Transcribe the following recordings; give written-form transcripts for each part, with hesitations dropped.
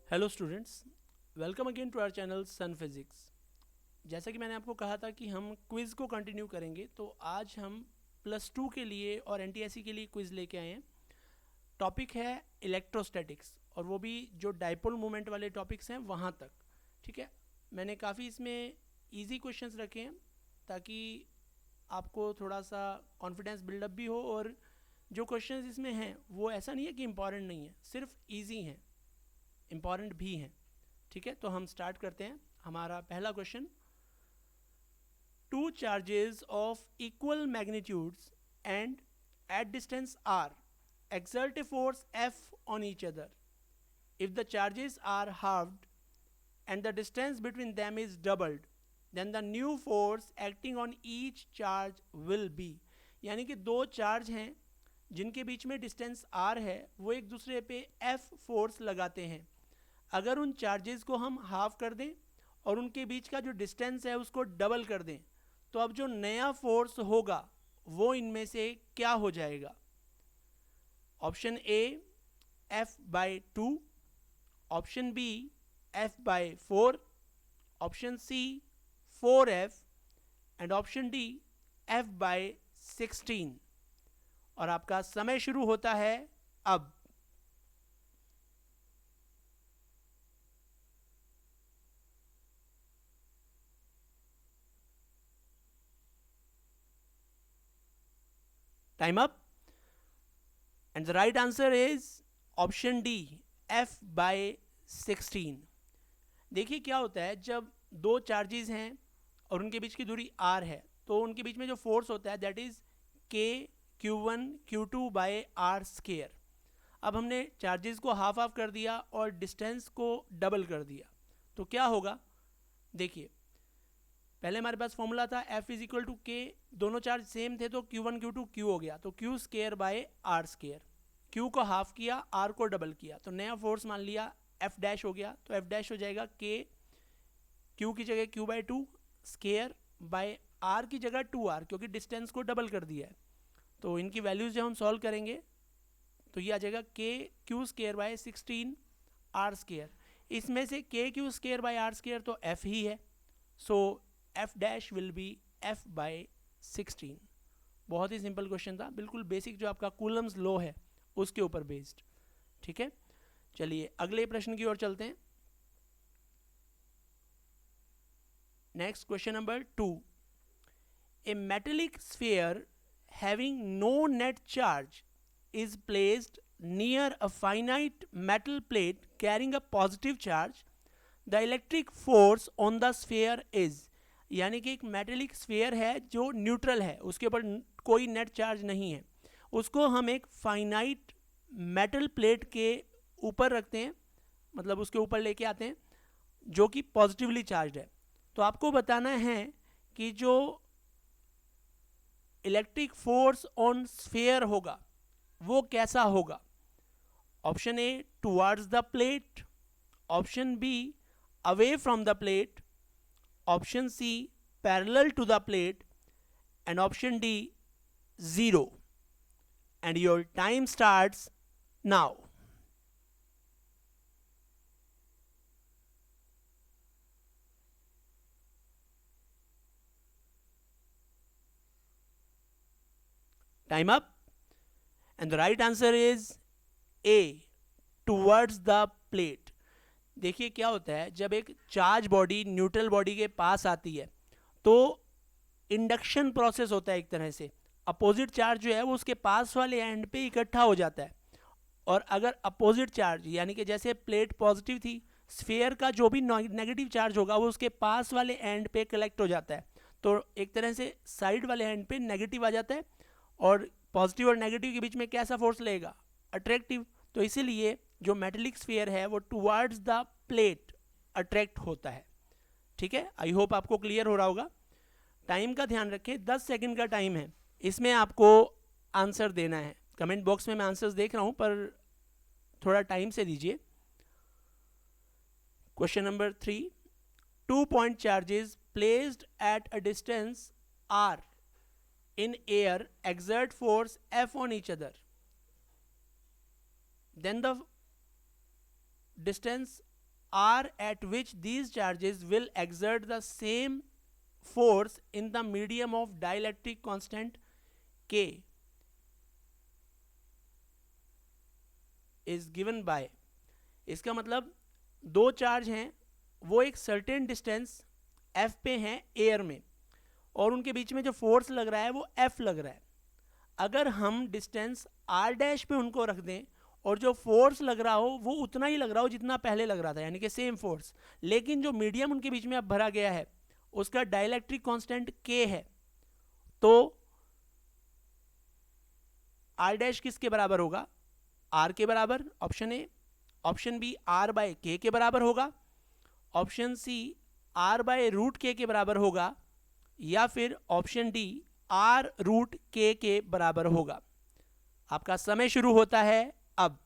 Hello students, welcome again to our channel Sun Physics. जैसा कि मैंने आपको कहा था कि हम क्विज़ को कंटिन्यू करेंगे, तो आज हम +2 के लिए और एनटीएससी के लिए क्विज़ लेके आए हैं। टॉपिक है इलेक्ट्रोस्टैटिक्स, और वो भी जो डाइपोल मोमेंट वाले टॉपिक्स हैं वहाँ तक। ठीक है, मैंने काफ़ी इसमें इजी क्वेश्चंस रखे हैं ताकि आपको थोड़ा सा कॉन्फिडेंस बिल्डअप भी हो, और जो क्वेश्चंस इसमें हैं वो ऐसा नहीं है कि इम्पॉर्टेंट नहीं है, सिर्फ ईजी हैं, इम्पॉर्टेंट भी हैं। ठीक है, तो हम स्टार्ट करते हैं। हमारा पहला question, two charges of equal magnitudes and at distance are exert a force F on each other. If the charges are halved and the distance between them is doubled, then the new force acting on each charge will be. यानी कि दो charge हैं जिनके बीच में distance r है, वो एक दूसरे पे F फोर्स लगाते हैं। अगर उन चार्जेस को हम हाफ कर दें और उनके बीच का जो डिस्टेंस है उसको डबल कर दें, तो अब जो नया फोर्स होगा वो इनमें से क्या हो जाएगा? Option A F/2, option B F/4, option C 4F and option D F/16। और आपका समय शुरू होता है अब। Time up. And the right answer is option D, F/16। देखिए क्या होता है, जब दो चार्जेस हैं और उनके बीच की दूरी r है, तो उनके बीच में जो फोर्स होता है दैट इज K(Q1Q2/r²। अब हमने चार्जेस को हाफ हाफ कर दिया और डिस्टेंस को डबल कर दिया, तो क्या होगा? देखिए, पहले हमारे पास फॉर्मूला था F=K, दोनों चार्ज सेम थे तो Q1 Q2 Q हो गया, तो Q²/r²। Q को हाफ किया, R को डबल किया, तो नया फोर्स मान लिया F' हो गया, तो F' हो जाएगा K, Q की जगह Q/2 स्केयर बाय R की जगह 2R, क्योंकि डिस्टेंस को डबल कर दिया है। तो इनकी वैल्यूज जब हम सॉल्व करेंगे तो ये आ जाएगा K(Q²/16R²। इसमें से K(Q²/r²) तो F ही है, सो F' विल बी F/16। बहुत ही सिंपल क्वेश्चन था, बिल्कुल बेसिक, जो आपका कूलम्स लॉ है उसके ऊपर बेस्ड। ठीक है, चलिए अगले प्रश्न की ओर चलते हैं। Next question number 2, a metallic sphere having no net charge is placed near a finite metal plate carrying a positive charge. The electric force on the sphere is, यानी कि एक मेटेलिक स्फीयर है जो न्यूट्रल है, उसके ऊपर कोई net charge नहीं है, उसको हम एक फाइनाइट मेटल प्लेट के ऊपर रखते हैं, मतलब उसके ऊपर लेके आते हैं जो कि पॉजिटिवली चार्ज है। तो आपको बताना है कि जो इलेक्ट्रिक फोर्स ऑन स्फीयर होगा वो कैसा होगा। Option A towards the plate, option B away from the plate, option C parallel to the plate, and option D 0। And your time starts now. Time up. And the right answer is A, towards the plate. देखिए क्या होता है, जब एक charge body neutral body के पास आती है तो इंडक्शन प्रोसेस होता है एक तरह से। अपोजिट चार्ज जो है वो उसके पास वाले एंड पे इकट्ठा हो जाता है, और अगर अपोजिट चार्ज, यानी कि जैसे प्लेट पॉजिटिव थी, स्फीयर का जो भी नेगेटिव चार्ज होगा वो उसके पास वाले एंड पे कलेक्ट हो जाता है, तो एक तरह से साइड वाले एंड पे नेगेटिव आ जाता है, और पॉजिटिव और नेगेटिव के बीच में कैसा फोर्स लगेगा? अट्रैक्टिव। तो इसीलिए जो मेटेलिक स्फीयर है वो टुवर्ड्स द प्लेट अट्रैक्ट होता है। ठीक है, आई होप आपको क्लियर हो रहा होगा। टाइम का ध्यान रखें, 10 सेकंड का टाइम है, इसमें आपको आंसर देना है। कमेंट बॉक्स में मैं आंसर्स देख रहा हूं, पर थोड़ा टाइम से दीजिए। Question number 3, 2 point charges placed at a distance r in air exert force F on each other. Then the distance r at which these charges will exert the same force in the medium of dielectric constant k is given by। इसका मतलब दो charge हैं, वो एक certain distance f पे हैं air में, और उनके बीच में जो फोर्स लग रहा है वो f लग रहा है। अगर हम डिस्टेंस r डैश पे उनको रख दें और जो फोर्स लग रहा हो वो उतना ही लग रहा हो जितना पहले लग रहा था, यानी कि सेम फोर्स, लेकिन जो मीडियम उनके बीच में अब भरा गया है उसका डाइलेक्ट्रिक कांस्टेंट k है, तो r डैश किसके बराबर होगा? r के बराबर, option A. Option B r by k के बराबर होगा। Option C r by root k के बराबर होगा, या फिर option D r root k के बराबर होगा। आपका समय शुरू होता है अब।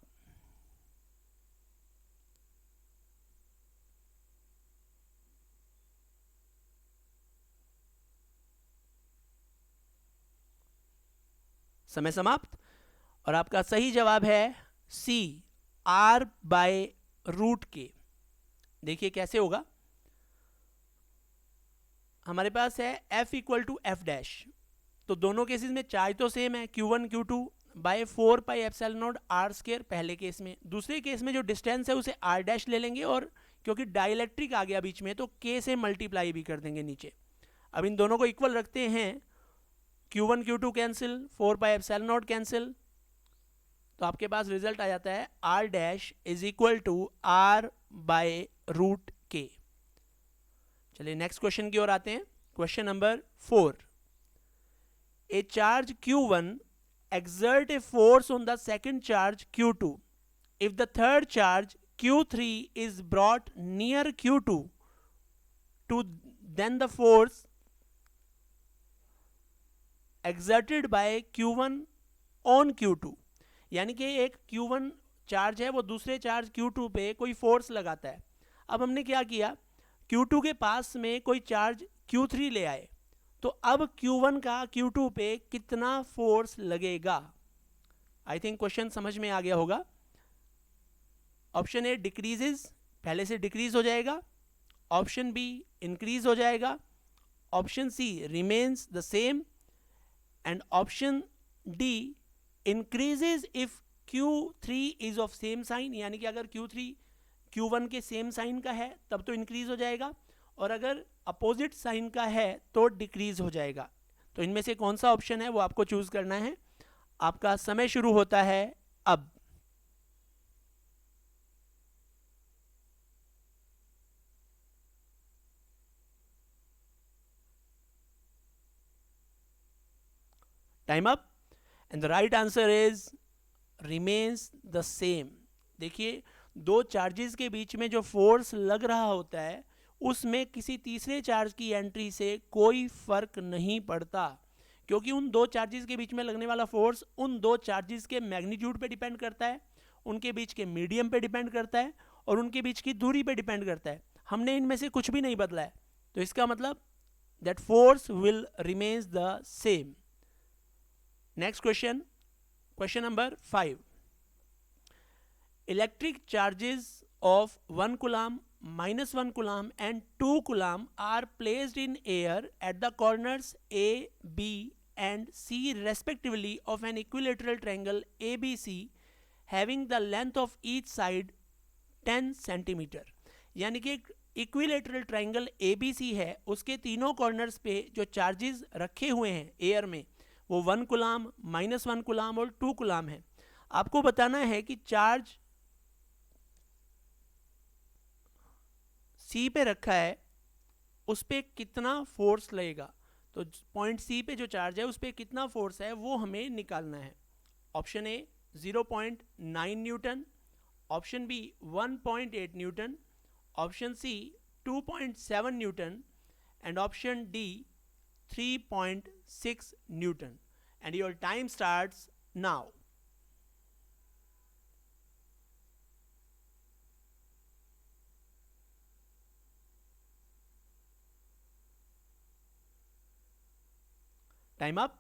समय समाप्त, और आपका सही जवाब है सी, r बाय रूट के। देखिए कैसे होगा। हमारे पास है f equal to F dash, तो दोनों केसेस में चार्ज तो सेम है, q1 q2 by 4 pi epsilon naught r square पहले केस में। दूसरे केस में जो डिस्टेंस है उसे r डैश ले लेंगे, और क्योंकि डाइलेक्ट्रिक आ गया बीच में तो k से मल्टीप्लाई भी कर देंगे नीचे। अब इन दोनों को इक्वल रखते हैं, q1 q2 cancel, 4 pi epsilon naught cancel, तो आपके पास रिजल्ट आ जाता है r dash is equal to r by root k. चलिए नेक्स्ट क्वेश्चन की ओर आते हैं। Question number 4। A charge q1 exert a force on the second charge q2 if the third charge q3 is brought near q2 to then the force exerted by q1 on q2, यानी कि एक q1 charge है वो दूसरे charge q2 पे कोई force लगाता है। अब हमने क्या किया, q2 के पास में कोई चार्ज q3 ले आए, तो अब q1 का q2 पे कितना फोर्स लगेगा? आई थिंक क्वेश्चन समझ में आ गया होगा। ऑप्शन ए डिक्रीजेज, पहले से डिक्रीज हो जाएगा। ऑप्शन बी इंक्रीज हो जाएगा। Option C remains the same, and option D increases if q3 is of same sign, यानी कि अगर q3 q1 के सेम साइन का है तब तो इंक्रीज हो जाएगा, और अगर अपोजिट साइन का है तो डिक्रीज हो जाएगा। तो इनमें से कौन सा ऑप्शन है वो आपको चूज करना है। आपका समय शुरू होता है अब। Time up, and the right answer is remains the same. देखिए दो चार्जेस के बीच में जो फोर्स लग रहा होता है उसमें किसी तीसरे चार्ज की एंट्री से कोई फर्क नहीं पड़ता, क्योंकि उन दो चार्जेस के बीच में लगने वाला फोर्स उन दो चार्जेस के मैग्नीट्यूड पे डिपेंड करता है, उनके बीच के मीडियम पे डिपेंड करता है, और उनके बीच की दूरी पे डिपेंड करता है। हमने इनमें से कुछ भी नहीं बदला है, तो इसका मतलब that force will remains the same. Next question, question number 5। Electric charges of 1 coulomb, -1 coulomb and 2 coulomb are placed in air at the corners A, B and C respectively of an equilateral triangle ABC having the length of each side 10 centimeter। यानी कि equilateral triangle ABC है, उसके तीनों corners पे जो charges रखे हुए हैं एयर में वो 1 coulomb, -1 coulomb और 2 coulomb है। आपको बताना है कि चार्ज सी पे रखा है उस पर कितना फोर्स लगेगा, तो पॉइंट सी पे जो चार्ज है उस पर कितना फोर्स है वो हमें निकालना है। Option A 0.9 newton, option B 1.8 newton, option C 2.7 newton and option D 3.6 newton. And your time starts now. Time up,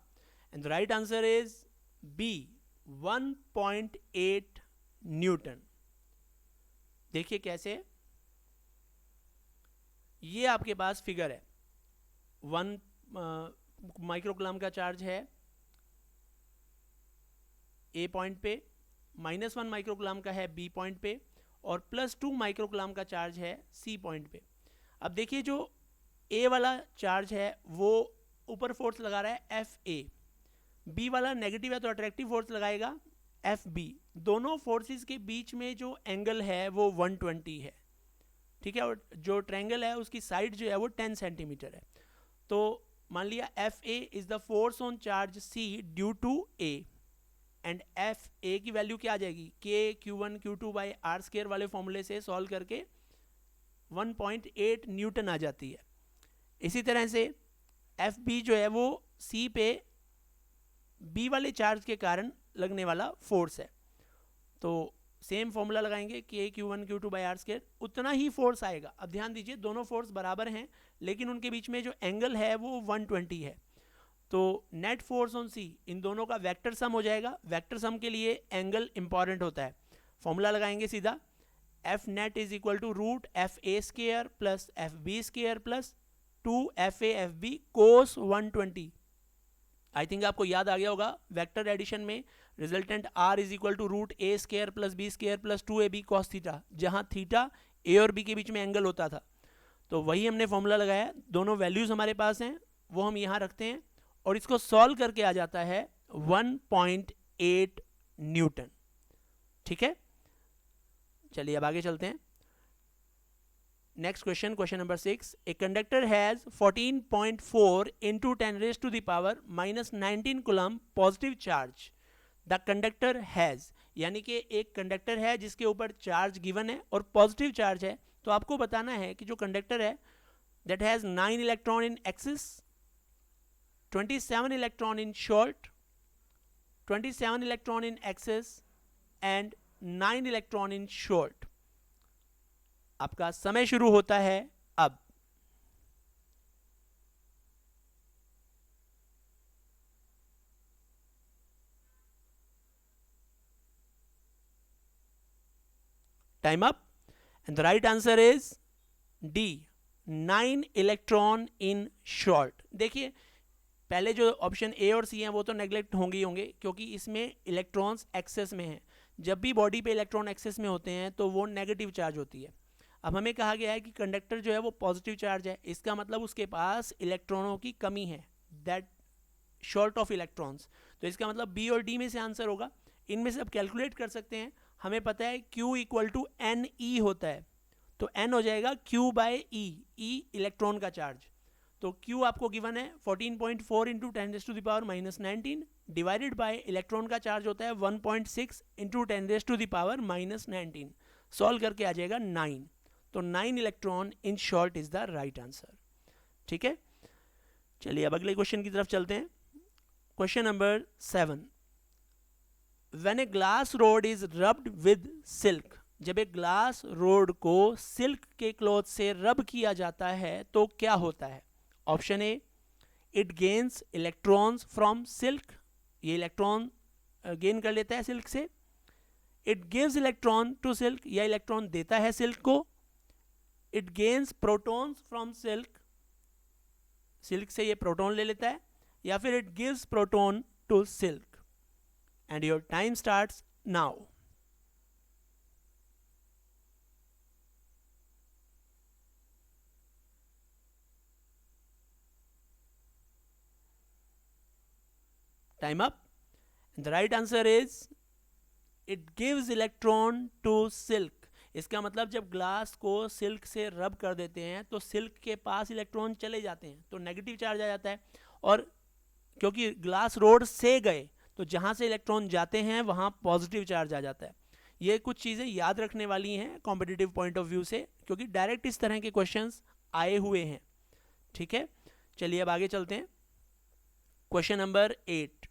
and the right answer is B, 1.8 newton. देखिए कैसे, ये आपके पास फिगर है, 1 माइक्रोकूलम का चार्ज है ए पॉइंट पे, -1 microcoulomb का है बी पॉइंट पे, और +2 माइक्रोकूलम का चार्ज है सी पॉइंट पे। अब देखिए जो ए वाला चार्ज है वो ऊपर फोर्स लगा रहा है एफ ए, बी वाला नेगेटिव है तो अट्रैक्टिव फोर्स लगाएगा एफ बी। दोनों फोर्सेस के बीच में जो एंगल है वो 120 है, ठीक है, और जो ट्रायंगल है उसकी साइड जो है वो 10 सेंटीमीटर है। तो मान लिया F A is the force on charge C due to A, and F A की वैल्यू क्या आ जाएगी, के Q1 Q2 by R square वाले फॉर्मूले से सॉल्व करके 1.8 न्यूटन आ जाती है। इसी तरह से एफ बी जो है वो सी पे बी वाले चार्ज के कारण लगने वाला फोर्स है, तो सेम फॉर्मूला लगाएंगे के Q1 Q2 by R square, उतना ही फोर्स आएगा। अब ध्यान दीजिए दोनों फोर्स बराबर हैं लेकिन उनके बीच में जो एंगल है वो 120 है, तो नेट फोर्स ऑन सी इन दोनों का वेक्टर सम हो जाएगा। वेक्टर सम के लिए एंगल इंपॉर्टेंट होता है, फॉर्मूला लगाएंगे सीधा, F net is equal to root F A square plus F B square plus 2 F A F B cos 120। I think आपको याद आ गया होगा वेक्टर एडिशन में resultant R is equal to root A square plus B square plus 2 A B cos theta, जहाँ theta A और B के बीच में एंगल होता था। तो वही हमने फॉर्मूला लगाया, दोनों वैल्यूज हमारे पास हैं वो हम यहाँ रखते हैं और इसको सॉल्व करके आ जाता है 1.8 न्यूटन। ठीक है, चलिए अब आगे चलते हैं। Next question, question number 6, a conductor has 14.4 into 10 raised to the power -19 coulomb positive charge. The conductor has, यानी कि एक कंडक्टर है जिसके ऊपर चार्ज गिवन है और पॉजिटिव चार्ज है, तो आपको बताना है कि जो कंडक्टर है that has 9 electron in axis, 27 electron in short, 27 electron in axis and 9 electron in short. आपका समय शुरू होता है अब। Time up, and the right answer is D, 9 electron in short. देखिए पहले जो ऑप्शन ए और सी हैं वो तो नेग्लेक्ट होंगे ही होंगे क्योंकि इसमें इलेक्ट्रॉन्स एक्सेस में हैं। जब भी बॉडी पे इलेक्ट्रॉन एक्सेस में होते हैं तो वो नेगेटिव चार्ज होती है। अब हमें कहा गया है कि कंडक्टर जो है वो पॉजिटिव चार्ज है, इसका मतलब उसके पास इलेक्ट्रॉनों की कमी है, दैट शॉर्ट ऑफ इलेक्ट्रॉन्स। तो इसका मतलब बी और डी में से आंसर होगा। इनमें से अब कैलकुलेट कर सकते हैं, हमें पता है Q equal to n e होता है, तो n हो जाएगा Q by e, e electron का चार्ज। तो Q आपको गिवन है 14.4 into 10 raise to the power -19 divided by electron का चार्ज होता है 1.6 into 10 raise to the power -19, solve करके आ जाएगा 9। तो 9 electron in short is the right answer. ठीक है, चलिए अब अगले क्वेश्चन की तरफ चलते हैं। Question number 7, when a glass rod is rubbed with silk, जब एक ग्लास रोड को सिल्क के क्लॉथ से रब किया जाता है तो क्या होता है। Option A, it gains electrons from silk, ये इलेक्ट्रॉन गेन कर लेता है सिल्क से। It gives electron to silk, या इलेक्ट्रॉन देता है सिल्क को। It gains protons from silk, silk से ये प्रोटॉन ले लेता है। या फिर it gives proton to silk. And your time starts now. Time up, and the right answer is it gives electron to silk. इसका मतलब जब ग्लास को सिल्क से रब कर देते हैं तो सिल्क के पास इलेक्ट्रॉन चले जाते हैं तो नेगेटिव चार्ज आ जाता है, और क्योंकि ग्लास रोड से गए तो जहाँ से इलेक्ट्रॉन जाते हैं वहाँ पॉजिटिव चार्ज आ जाता है। ये कुछ चीज़ें याद रखने वाली हैं कॉम्पिटिटिव पॉइंट ऑफ व्यू से, क्योंकि डायरेक्ट इस तरह के क्वेश्चंस आए हुए हैं। ठीक है, चलिए अब आगे चलते हैं। Question number 8,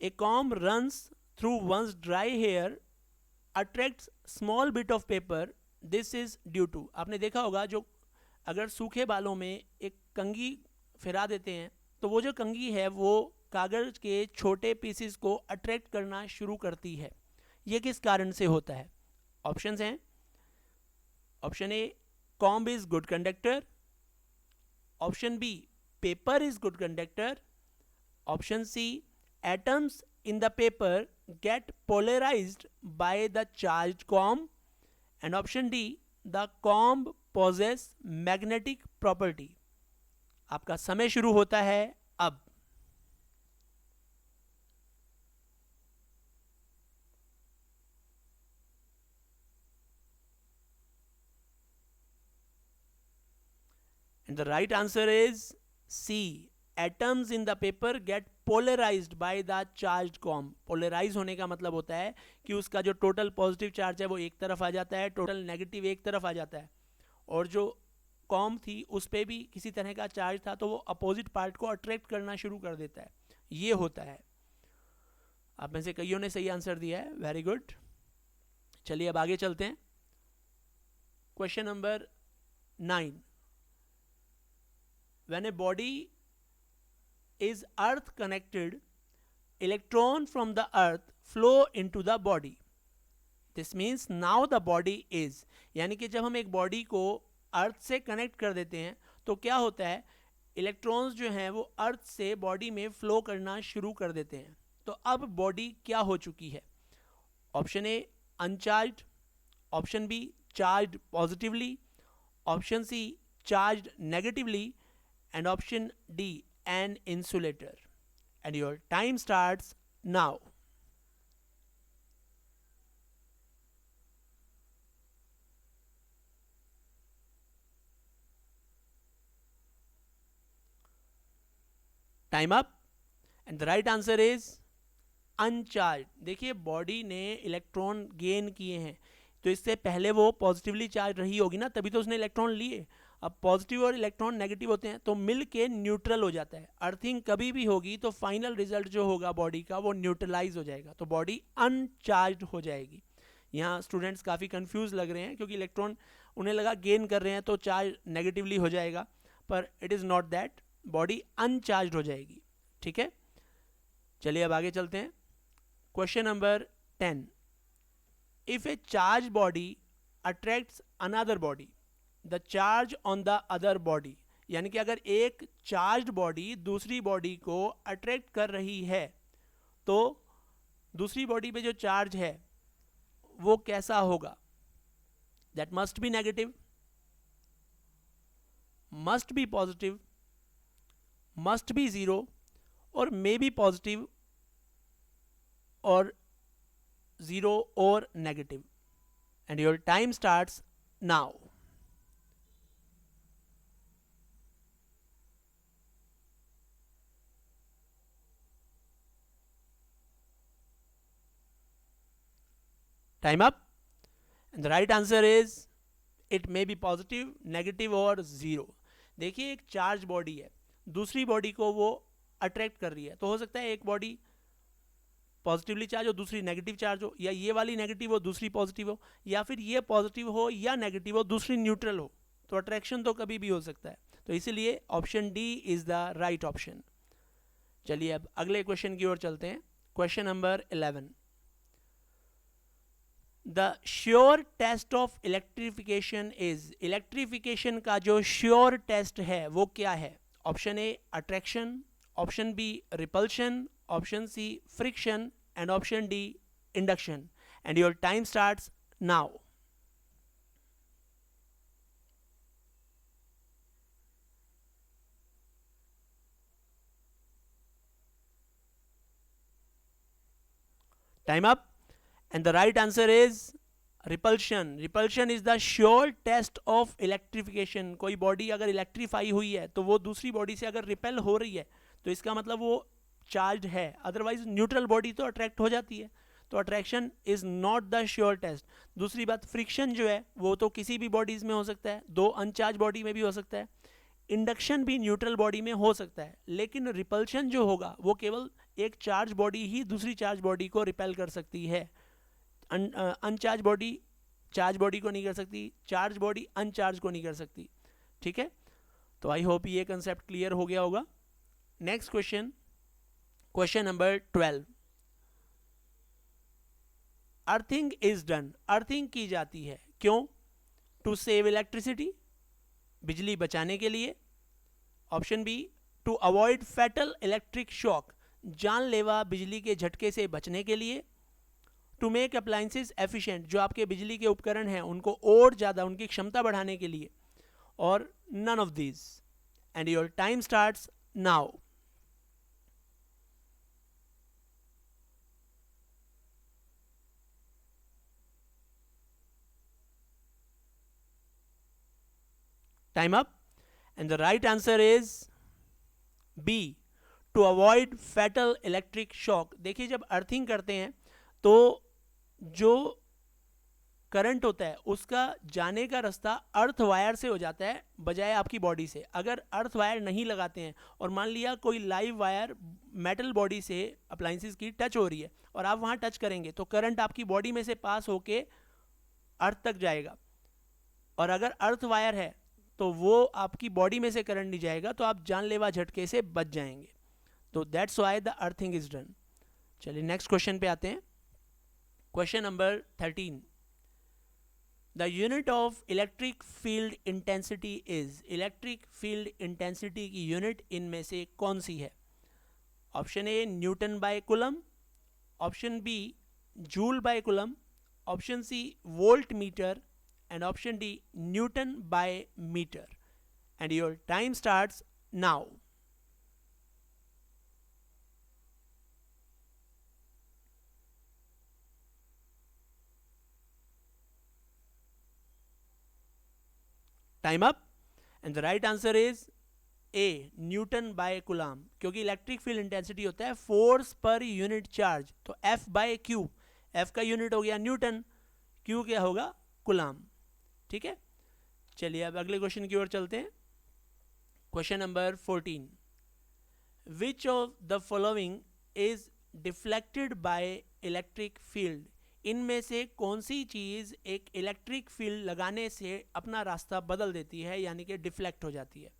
a comb runs through once dry hair attracts small bit of paper, this is due to. आपने देखा होगा जो अगर सूखे बालों में एक कंघी फिरा देते हैं तो वो जो कंघी है वो कागज के छोटे पीसेस को अट्रैक्ट करना शुरू करती है। ये किस कारण से होता है। ऑप्शंस हैं, option A comb is good conductor. Option B, paper is good conductor. Option C, atoms in the paper get polarized by the charged comb. And option D, the comb possess magnetic property. आपका समय शुरू होता है अब. And the right answer is C. Atoms in the paper get polarized by the charged comb. Polarize होने का मतलब होता है कि उसका जो टोटल पॉजिटिव चार्ज है वो एक तरफ आ जाता है, टोटल नेगेटिव एक तरफ आ जाता है, और जो कॉम थी उस पर भी किसी तरह का चार्ज था तो वो अपोजिट पार्ट को अट्रैक्ट करना शुरू कर देता है. ये होता है. आप में से कईयों ने सही आंसर दिया है, वेरी गुड. चलिए अब आगे चलते हैं. Question number 9. When a body is earth connected, electron from the earth flow into the body. This means now the body is, यानी कि जब हम एक बॉडी को अर्थ से कनेक्ट कर देते हैं तो क्या होता है, इलेक्ट्रॉन्स जो हैं वो अर्थ से बॉडी में फ्लो करना शुरू कर देते हैं. तो अब बॉडी क्या हो चुकी है? Option A uncharged, option B charged positively, option C charged negatively, and option D, an insulator. And your time starts now. Time up. And the right answer is अनचार्ज. देखिए बॉडी ने इलेक्ट्रॉन गेन किए हैं तो इससे पहले वो positively charge रही होगी ना, तभी तो उसने इलेक्ट्रॉन लिए. अब पॉजिटिव और इलेक्ट्रॉन नेगेटिव होते हैं तो मिल के न्यूट्रल हो जाता है. अर्थिंग कभी भी होगी तो फाइनल रिजल्ट जो होगा बॉडी का वो न्यूट्रलाइज हो जाएगा, तो बॉडी अनचार्ज हो जाएगी. यहाँ स्टूडेंट्स काफ़ी कंफ्यूज लग रहे हैं क्योंकि इलेक्ट्रॉन उन्हें लगा गेन कर रहे हैं तो चार्ज नेगेटिवली हो जाएगा, पर it is not that. Body अनचार्ज हो जाएगी. ठीक है, चलिए अब आगे चलते हैं. Question number 10. If A charge body attracts another body, the charge on the other body, यानी कि अगर एक चार्ज बॉडी दूसरी बॉडी को अट्रैक्ट कर रही है तो दूसरी बॉडी पे जो चार्ज है वो कैसा होगा? That must be negative, must be positive, must be zero, और मे बी पॉजिटिव और जीरो और negative. And your time starts now. Time up. And the right answer is it may be positive, negative और zero. देखिए एक charge body है, दूसरी body को वो अट्रैक्ट कर रही है, तो हो सकता है एक बॉडी पॉजिटिवली चार्ज हो दूसरी नेगेटिव चार्ज हो, या ये वाली नेगेटिव हो दूसरी पॉजिटिव हो, या फिर ये पॉजिटिव हो या नेगेटिव हो दूसरी न्यूट्रल हो. तो अट्रैक्शन तो कभी भी हो सकता है, तो इसीलिए option D is the right option. चलिए अब अगले क्वेश्चन की ओर चलते हैं. Question number 11. The sure test of electrification is, electrification का जो श्योर टेस्ट है वो क्या है? Option A attraction, option B repulsion, option C friction, and option D induction. And your time starts now. Time up. And the right answer is repulsion. Repulsion is the sure test of electrification. कोई body अगर electrify हुई है तो वो दूसरी body से अगर repel हो रही है तो इसका मतलब वो चार्ज है, अदरवाइज न्यूट्रल बॉडी तो अट्रैक्ट हो जाती है. तो attraction is not the sure test. दूसरी बात फ्रिक्शन जो है वो तो किसी भी बॉडीज में हो सकता है, दो अनचार्ज बॉडी में भी हो सकता है. इंडक्शन भी न्यूट्रल बॉडी में हो सकता है, लेकिन रिपल्शन जो होगा वो केवल एक चार्ज बॉडी ही दूसरी चार्ज बॉडी को रिपेल कर सकती है. अनचार्ज बॉडी चार्ज बॉडी को नहीं कर सकती, चार्ज बॉडी अनचार्ज को नहीं कर सकती. ठीक है, तो आई होप ये कंसेप्ट क्लियर हो गया होगा. Next question, question number 12. Earthing is done. Earthing की जाती है क्यों? टू सेव इलेक्ट्रिसिटी, बिजली बचाने के लिए। Option B, to avoid fatal electric shock, जानलेवा बिजली के झटके से बचने के लिए। टू मेक अप्लायंसेस एफिशिएंट, जो आपके बिजली के उपकरण हैं उनको और ज़्यादा उनकी क्षमता बढ़ाने के लिए। और none of these. And your time starts now. Time up. And the right answer is B, to avoid fatal electric shock. देखिए, जब अर्थिंग करते हैं तो जो करंट होता है उसका जाने का रास्ता अर्थ वायर से हो जाता है बजाय आपकी बॉडी से। अगर अर्थ वायर नहीं लगाते हैं और मान लिया कोई लाइव वायर मेटल बॉडी से अप्लायंसेस की टच हो रही है और आप वहाँ टच करेंगे तो करंट आपकी बॉडी में से पास होके अर्थ तक जाएगा। और अगर अर्थ वायर है तो वो आपकी बॉडी में से करंट नहीं जाएगा, तो आप जानलेवा झटके से बच जाएंगे। तो that's why the earthing is done. चलिए नेक्स्ट क्वेश्चन पे आते हैं। Question number 13, the unit of electric field intensity is. Electric field intensity की यूनिट इनमें से कौन सी है? Option A, newton by coulomb. Option B, joule by coulomb. Option C, volt metre. And option D, newton by metre. And your time starts now. Time up. And the right answer is A, newton by coulomb. क्योंकि electric field intensity होता है force per unit charge, तो F by Q. F का unit हो गया Newton, Q क्या होगा? Coulomb. ठीक है, चलिए अब अगले क्वेश्चन की ओर चलते हैं। Question number 14, which of the following is deflected by electric field. इनमें से कौन सी चीज़ एक इलेक्ट्रिक फील्ड लगाने से अपना रास्ता बदल देती है, यानी कि डिफ्लेक्ट हो जाती है?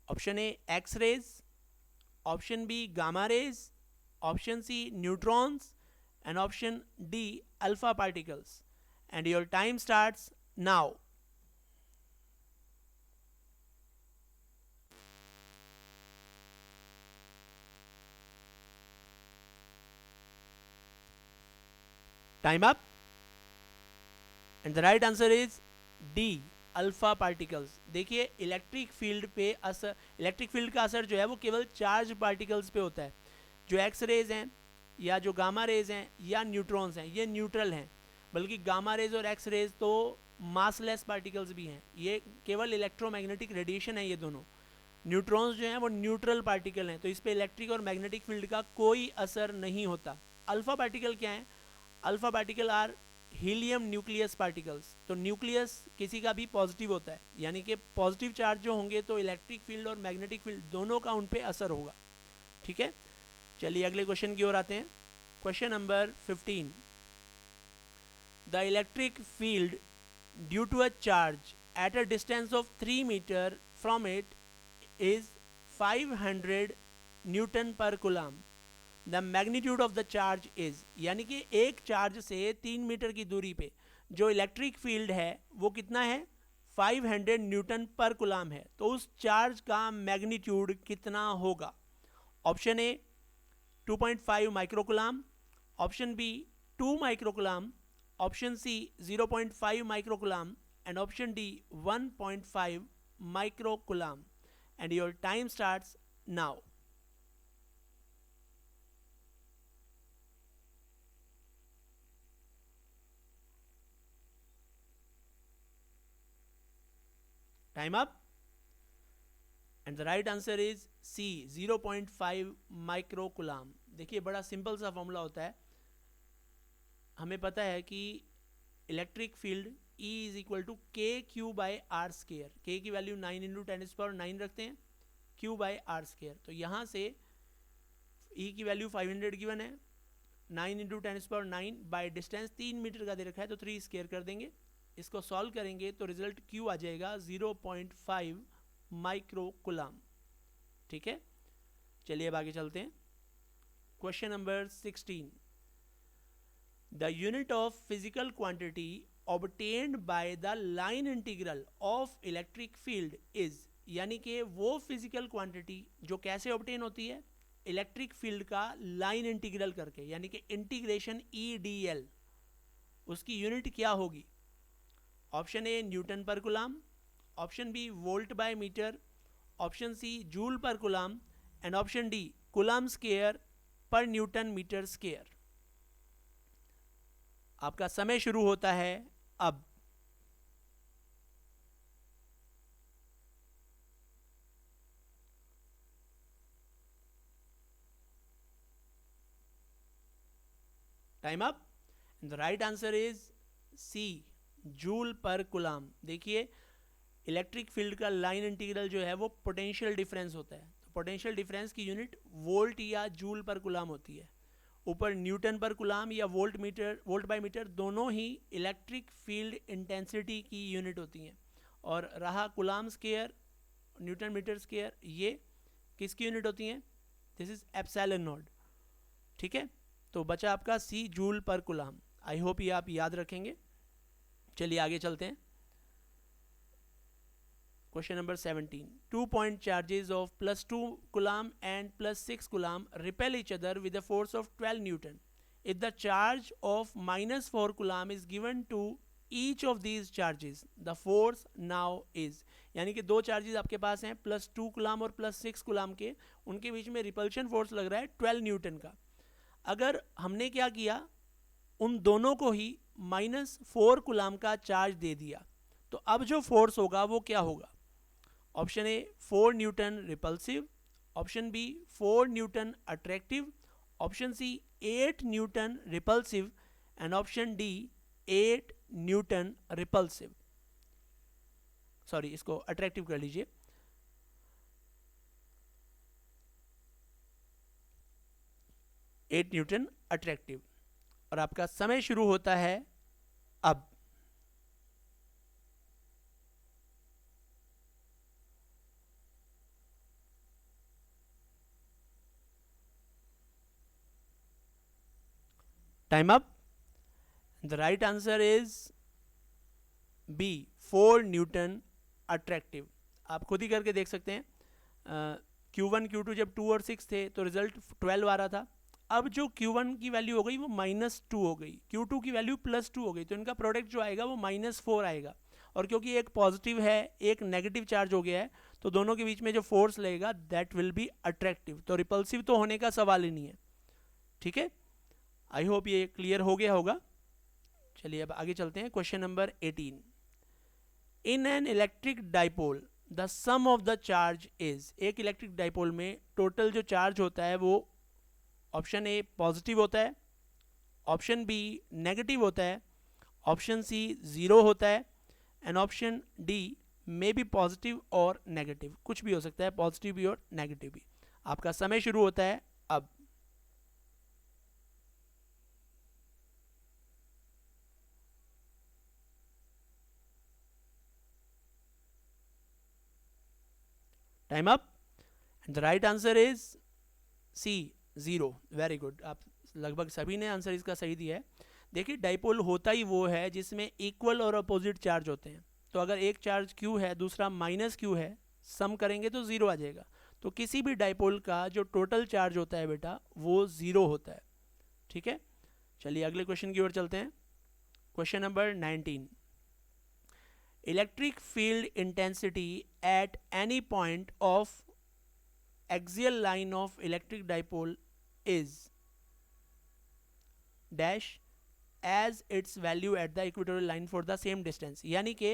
Option A, X rays. Option B, gamma rays. Option C, neutrons. And option D, alpha particles. And your time starts now. Time up. And the right answer is D, alpha particles. देखिए, electric field पे असर, electric field का असर जो है वो केवल charge particles पे होता है। जो एक्स रेज हैं या जो गामा रेज हैं या न्यूट्रॉन्स हैं, ये न्यूट्रल हैं। बल्कि गामा रेज और एक्स रेज तो मासलेस पार्टिकल्स भी हैं, ये केवल इलेक्ट्रोमैग्नेटिक रेडिएशन है ये दोनों। न्यूट्रॉन्स जो हैं वो न्यूट्रल पार्टिकल हैं, तो इस पर इलेक्ट्रिक और मैग्नेटिक फील्ड का कोई असर नहीं होता। अल्फा पार्टिकल क्या है? Alpha particle are helium nucleus particles. तो न्यूक्लियस किसी का भी पॉजिटिव होता है, यानी कि पॉजिटिव चार्ज जो होंगे तो इलेक्ट्रिक फील्ड और मैग्नेटिक फील्ड दोनों का उन पे असर होगा। ठीक है, चलिए अगले क्वेश्चन की ओर आते हैं। Question number 15, the electric field due to a charge at a distance of 3 metre from it is 500 newton per coulomb. The magnitude of the charge is, यानी कि एक चार्ज से 3 मीटर की दूरी पे जो इलेक्ट्रिक फील्ड है वो कितना है? 500 न्यूटन पर कूलम है। तो उस चार्ज का मैग्नीट्यूड कितना होगा? Option A, 2.5 microcoulomb. Option B, 2 microcoulomb. Option C, 0.5 microcoulomb. And option D, 1.5 microcoulomb. And your time starts now. Time up. And the right answer is C, 0.5 microcoulomb. देखिए, बड़ा simple सा formula होता है। हमें पता है कि electric field E is equal to K Q by R square. K की वैल्यू 9 इंटू 10⁻9 रखते हैं, क्यू बाई आर स्केयर। तो यहाँ से E की वैल्यू 500 गिवन है, 9 इंटू 10⁻9 बाई डिस्टेंस 3 मीटर का दे रखा है तो 3 स्केयर कर देंगे। इसको सॉल्व करेंगे तो रिजल्ट Q आ जाएगा 0.5 माइक्रोकूलम। ठीक है, चलिए अब आगे चलते हैं। Question number 16, the unit of physical quantity obtained by the line integral of electric field is, यानी कि वो फिजिकल क्वांटिटी जो कैसे ऑब्टेन होती है, इलेक्ट्रिक फील्ड का लाइन इंटीग्रल करके, यानी कि इंटीग्रेशन EDL, उसकी यूनिट क्या होगी? Option A newton per coulomb, option B volt by metre, option C joule per coulomb and option D coulomb square per newton metre square. आपका समय शुरू होता है अब। Time up. The right answer is C, joule per coulomb. देखिए electric field का line integral जो है वो पोटेंशियल डिफरेंस होता है, तो पोटेंशियल डिफरेंस की यूनिट वोल्ट या जूल पर कूलाम होती है। ऊपर न्यूटन पर कूलाम या वोल्ट बाय मीटर दोनों ही इलेक्ट्रिक फील्ड इंटेंसिटी की यूनिट होती हैं। और रहा coulomb square, newton metre square, ये किसकी यूनिट होती हैं? This is epsilon naught. ठीक है, तो बचा आपका C, joule per coulomb. I hope ये आप याद रखेंगे। चलिए आगे चलते हैं। Question number 17. 2-point charges of +2 coulomb and +6 coulomb repel each other with a force of 12 Newton. If the charge of -4 coulomb is given to each of these charges, the force now is, यानी कि दो charges आपके पास हैं +2 coulomb और +6 coulomb के, उनके बीच में repulsion force लग रहा है 12 न्यूटन का। अगर हमने क्या किया, उन दोनों को ही -4 कूलाम का चार्ज दे दिया, तो अब जो फोर्स होगा वो क्या होगा? Option A 4 newton repulsive, option B 4 newton attractive, option C 8 newton repulsive and option D 8 newton repulsive. Sorry, इसको अट्रैक्टिव कर लीजिए। Eight newton attractive. और आपका समय शुरू होता है अब। Time up. The right answer is B, 4 newton attractive. आप खुद ही करके देख सकते हैं। Q1 Q2 जब 2 और 6 थे तो रिजल्ट 12 आ रहा था। अब जो Q1 की वैल्यू हो गई वो -2 हो गई, Q2 की वैल्यू +2 हो गई, तो इनका प्रोडक्ट जो आएगा वो -4 आएगा। और क्योंकि एक पॉजिटिव है एक नेगेटिव चार्ज हो गया है, तो दोनों के बीच में जो फोर्स लगेगा दैट विल बी अट्रैक्टिव, तो रिपल्सिव तो होने का सवाल ही नहीं है। ठीक है, आई होप ये क्लियर हो गया होगा। चलिए अब आगे चलते हैं। Question number 18। In an electric dipole the sum of the charge is, एक इलेक्ट्रिक डाइपोल में टोटल जो चार्ज होता है वो ऑप्शन ए पॉजिटिव होता है, ऑप्शन बी नेगेटिव होता है, ऑप्शन सी 0 होता है and option D may be positive और नेगेटिव। कुछ भी हो सकता है, पॉजिटिव भी और नेगेटिव भी। आपका समय शुरू होता है अब। Time up. The right answer is C, 0। Very good, आप लगभग सभी ने आंसर इसका सही दिया है। देखिए डाइपोल होता ही वो है जिसमें इक्वल और अपोजिट चार्ज होते हैं, तो अगर एक चार्ज Q है दूसरा -Q है, सम करेंगे तो 0 आ जाएगा। तो किसी भी डाइपोल का जो टोटल चार्ज होता है बेटा वो 0 होता है। ठीक है, चलिए अगले क्वेश्चन की ओर चलते हैं। Question number 19। Electric field intensity at any point of axial line of electric dipole is dash as its value at the equatorial line for the same distance। यानी कि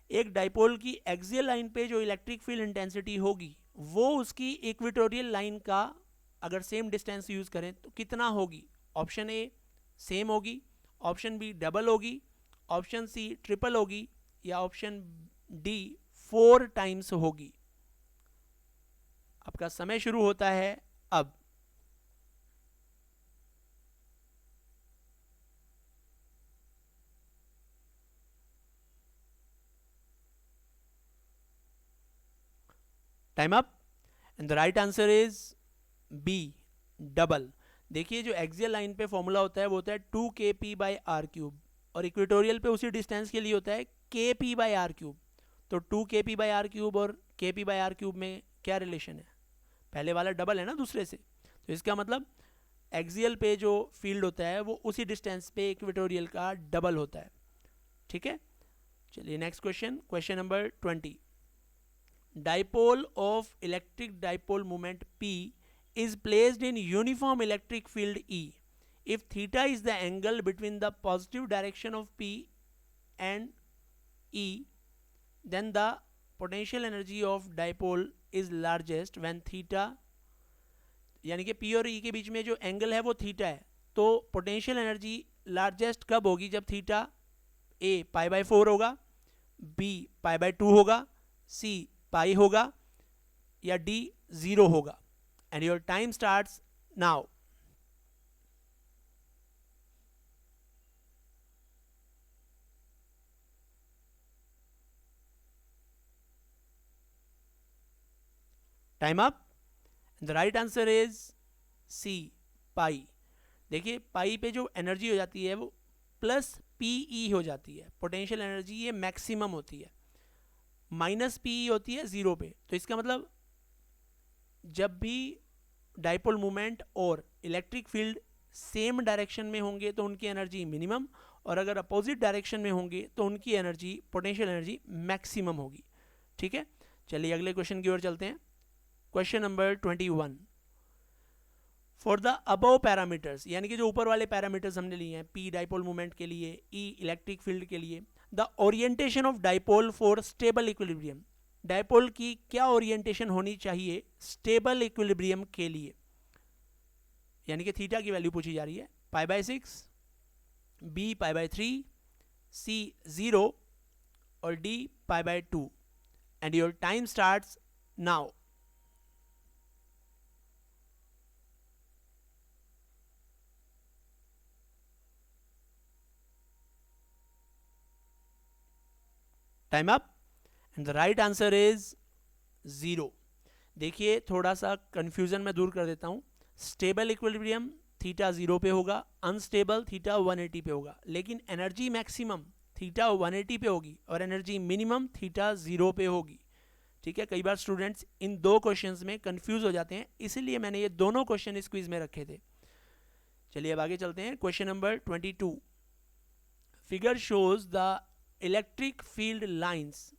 एक डाइपोल की एक्सियल लाइन पे जो इलेक्ट्रिक फील्ड इंटेंसिटी होगी वो उसकी equatorial line का अगर सेम डिस्टेंस यूज करें तो कितना होगी? ऑप्शन ए सेम होगी, ऑप्शन बी डबल होगी, ऑप्शन सी ट्रिपल होगी या ऑप्शन डी 4 टाइम्स होगी। आपका समय शुरू होता है अब। Time up. And the right answer is B, double. देखिए जो एक्सियल लाइन पे फॉर्मूला होता है वो होता है 2kp/r³। और इक्वेटोरियल पे उसी डिस्टेंस के लिए होता है के पी बाई आर क्यूब। तो 2 kp बाई आर क्यूब और kp बाई आर क्यूब में क्या रिलेशन है, पहले वाला डबल है ना दूसरे से, तो इसका मतलब एक्सियल पे जो फील्ड होता है वो उसी डिस्टेंस पे इक्वेटोरियल का डबल होता है। ठीक है, चलिए next question, question number 20। Dipole of electric dipole moment P is placed in uniform electric field E if theta is the angle between the positive direction of P and E, then the potential energy of dipole is largest when theta, यानी कि P और E के बीच में जो angle है वो theta है, तो पोटेंशियल एनर्जी लार्जेस्ट कब होगी, जब थीटा A π/4 होगा, B π/2 होगा, C पाई होगा, या D 0 होगा। And your time starts now. Time up. The right answer is C, pi. देखिए पाई पे जो एनर्जी हो जाती है वो प्लस पीई हो जाती है, पोटेंशियल एनर्जी ये मैक्सिमम होती है, माइनस पीई होती है जीरो पे। तो इसका मतलब जब भी डाइपोल मूवमेंट और इलेक्ट्रिक फील्ड सेम डायरेक्शन में होंगे तो उनकी एनर्जी मिनिमम, और अगर अपोजिट डायरेक्शन में होंगे तो उनकी एनर्जी, पोटेंशियल एनर्जी मैक्सिमम होगी। ठीक है, चलिए अगले क्वेश्चन की ओर चलते हैं। Question number 21। For the above parameters, यानी कि जो ऊपर वाले पैरामीटर्स हमने लिए हैं, पी डाइपोल मूवमेंट के लिए, ई इलेक्ट्रिक फील्ड के लिए, the orientation of dipole for stable equilibrium, dipole की क्या ओरिएंटेशन होनी चाहिए स्टेबल इक्विलिब्रियम के लिए, यानी कि थीटा की वैल्यू पूछी जा रही है। π/6, बी π/3, सी 0 और D π/2। And your time starts now. Time up. And the right answer is 0। देखिए थोड़ा सा कंफ्यूजन मैं दूर कर देता हूं। स्टेबल इक्विलिब्रियम थीटा 0 पे होगा, अनस्टेबल थीटा 180 पे होगा, लेकिन एनर्जी मैक्सिमम थीटा 180 पे होगी और एनर्जी मिनिमम थीटा 0 पे होगी। ठीक है, कई बार स्टूडेंट्स इन दो क्वेश्चंस में कंफ्यूज हो जाते हैं, इसीलिए मैंने ये दोनों क्वेश्चन इस क्विज में रखे थे। चलिए अब आगे चलते हैं। Question number 22। Figure shows the electric field lines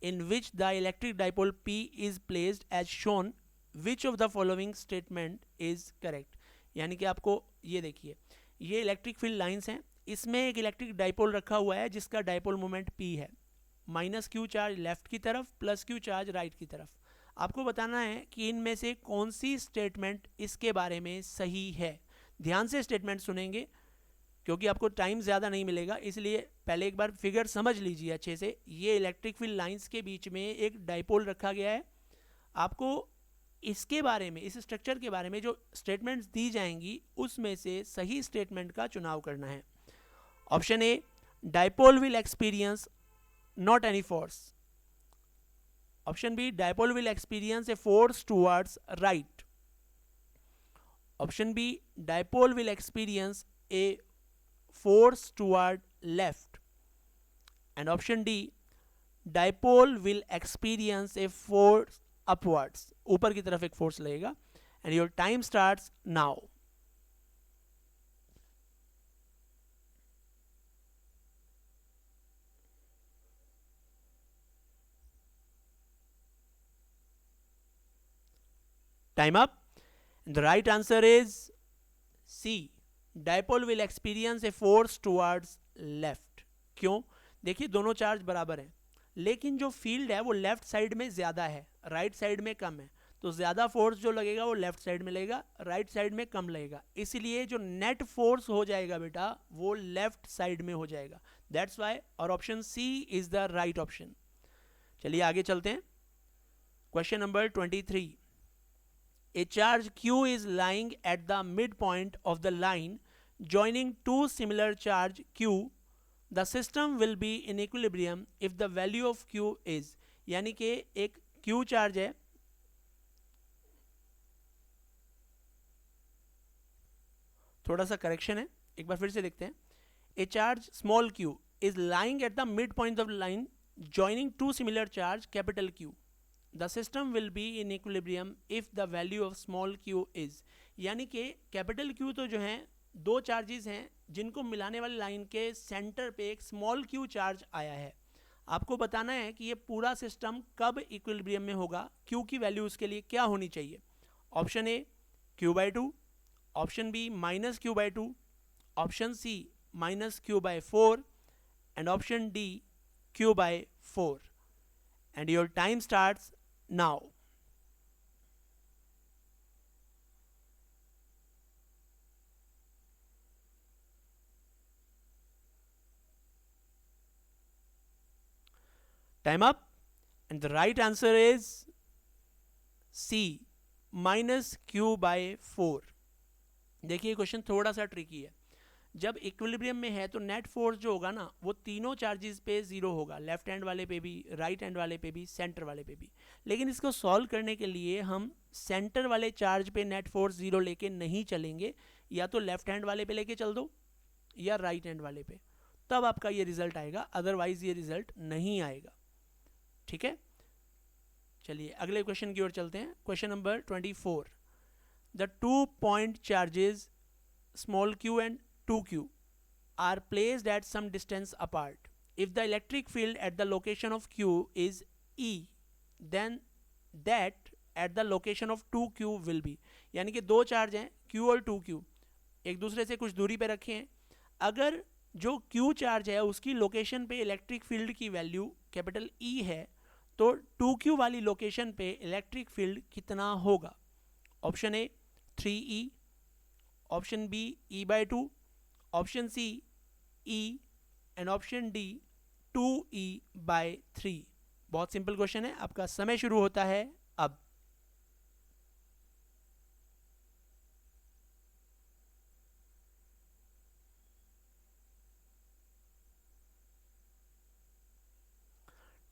in which the electric dipole P is placed as shown, which of the following statement is correct। यानी कि आपको ये देखिए, ये इलेक्ट्रिक फील्ड लाइंस हैं, इसमें एक इलेक्ट्रिक डाइपोल रखा हुआ है जिसका डाइपोल मोमेंट P है, माइनस क्यू चार्ज लेफ्ट की तरफ, प्लस क्यू चार्ज राइट की तरफ। आपको बताना है कि इनमें से कौन सी स्टेटमेंट इसके बारे में सही है। ध्यान से स्टेटमेंट सुनेंगे क्योंकि आपको टाइम ज़्यादा नहीं मिलेगा, इसलिए पहले एक बार फिगर समझ लीजिए अच्छे से। ये इलेक्ट्रिक फील्ड लाइंस के बीच में एक डाइपोल रखा गया है, आपको इसके बारे में, इस स्ट्रक्चर के बारे में जो स्टेटमेंट्स दी जाएंगी उसमें से सही स्टेटमेंट का चुनाव करना है। Option A, dipole will experience not any force. Option B, dipole will experience a force towards right. Option B, dipole will experience a force toward left, and option D, dipole will experience a force upwards, ऊपर की तरफ एक force लगेगा। and your time starts now। time up। and the right answer is C, dipole will experience a force towards left. क्यों? देखिए दोनों charge बराबर हैं, लेकिन जो फील्ड है वो लेफ्ट साइड में ज़्यादा है, राइट साइड में कम है, तो ज़्यादा फोर्स जो लगेगा वो लेफ्ट साइड में लगेगा, राइट साइड में कम लगेगा, इसलिए जो नेट फोर्स हो जाएगा बेटा वो लेफ्ट साइड में हो जाएगा। दैट्स वाई, और option C is the right option. चलिए आगे चलते हैं। Question number 23। A charge Q is lying at the midpoint of the line joining two similar charge Q. The system will be in equilibrium if the value of Q is, यानी कि एक Q charge है, थोड़ा सा correction है, एक बार फिर से देखते हैं। A charge small q is lying at the midpoint of the line joining two similar charge capital Q. The system will be in equilibrium if the value of small q is, यानी कि capital Q तो जो है दो charges हैं जिनको मिलाने वाली लाइन के सेंटर पे एक स्मॉल q चार्ज आया है. आपको बताना है कि ये पूरा सिस्टम कब इक्विलिब्रियम में होगा, q की वैल्यू उसके लिए क्या होनी चाहिए. Option A q/2, option B -q/2, option C -q/4 and option D q/4. And your time starts now. Time up. And the right answer is C -q/4. देखिए क्वेश्चन थोड़ा सा ट्रिकी है. जब इक्विलिब्रियम में है तो नेट फोर्स जो होगा ना वो तीनों चार्जेस पे जीरो होगा, लेफ्ट हैंड वाले पे भी, राइट हैंड वाले पे भी, सेंटर वाले पे भी. लेकिन इसको सॉल्व करने के लिए हम सेंटर वाले चार्ज पे नेट फोर्स जीरो लेके नहीं चलेंगे, या तो लेफ्ट हैंड वाले पे लेके चल दो या राइट हैंड वाले पे, तब आपका ये रिजल्ट आएगा, अदरवाइज ये रिजल्ट नहीं आएगा. ठीक है, चलिए अगले क्वेश्चन की ओर चलते हैं. Question number 24. The 2 point charges small q and 2q are placed at some distance apart. If the electric field at the location of q is E, then that at the location of 2q will be. यानी कि दो charge हैं q और 2q, एक दूसरे से कुछ दूरी पे रखे हैं. अगर जो q चार्ज है उसकी लोकेशन पे इलेक्ट्रिक फील्ड की वैल्यू कैपिटल E है तो 2q वाली लोकेशन पे इलेक्ट्रिक फील्ड कितना होगा. Option A 3e, option B E/2, option C E and option D 2E/3. बहुत सिंपल क्वेश्चन है. आपका समय शुरू होता है अब.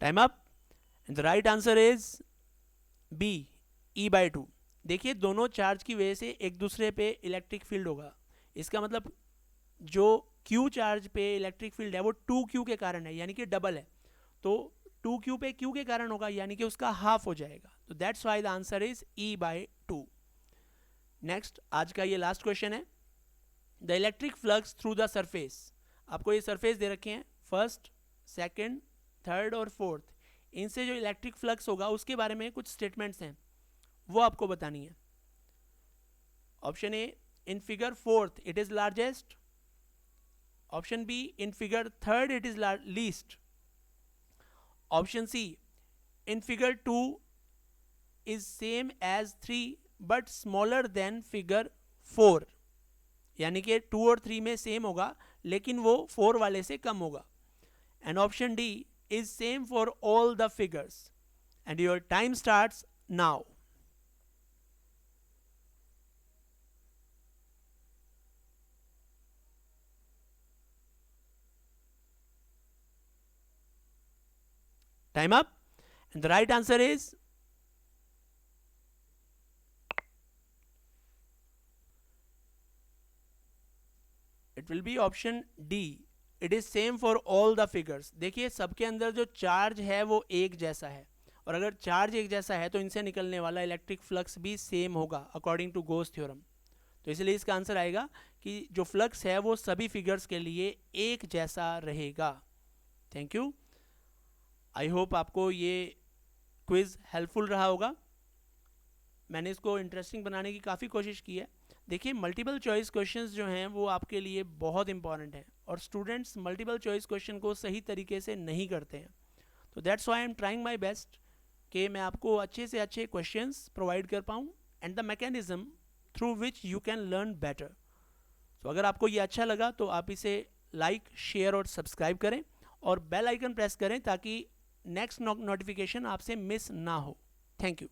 Time up. And the right answer is B E/2. देखिए दोनों चार्ज की वजह से एक दूसरे पे इलेक्ट्रिक फील्ड होगा. इसका मतलब जो Q चार्ज पे इलेक्ट्रिक फील्ड है वो 2Q के कारण है, यानी कि डबल है. तो 2Q पे Q के कारण होगा, यानी कि उसका हाफ हो जाएगा. तो that's why the answer is E/2. Next, आज का ये लास्ट क्वेश्चन है. The electric flux through the surface. आपको ये सरफेस दे रखे हैं, फर्स्ट, सेकेंड, थर्ड और फोर्थ. इनसे जो इलेक्ट्रिक फ्लक्स होगा उसके बारे में कुछ स्टेटमेंट्स हैं, वो आपको बतानी है. Option A in figure fourth it is largest, option B in figure third it is least, option C in figure 2 is same as 3 but smaller than figure 4, यानी कि 2 और 3 में सेम होगा लेकिन वो 4 वाले से कम होगा. And option D is same for all the figures. And your time starts now. Time up. And the right answer is it will be option D. It is same for all the figures. देखिए सबके अंदर जो charge है वो एक जैसा है, और अगर चार्ज एक जैसा है तो इनसे निकलने वाला इलेक्ट्रिक फ्लक्स भी सेम होगा अकॉर्डिंग टू गोस थ्योरम. तो इसलिए इसका आंसर आएगा कि जो फ्लक्स है वो सभी फिगर्स के लिए एक जैसा रहेगा. Thank you. आई होप आपको ये क्विज़ हेल्पफुल रहा होगा. मैंने इसको इंटरेस्टिंग बनाने की काफ़ी कोशिश की है. देखिए मल्टीपल चॉइस क्वेश्चंस जो हैं वो आपके लिए बहुत इंपॉर्टेंट हैं, और स्टूडेंट्स मल्टीपल चॉइस क्वेश्चन को सही तरीके से नहीं करते हैं. तो that's why I am trying my best कि मैं आपको अच्छे से अच्छे क्वेश्चंस प्रोवाइड कर पाऊँ and the mechanism through which you can learn better. तो अगर आपको ये अच्छा लगा तो आप इसे लाइक, शेयर और सब्सक्राइब करें, और बेल आइकन प्रेस करें ताकि नेक्स्ट नोटिफिकेशन आपसे मिस ना हो. Thank you.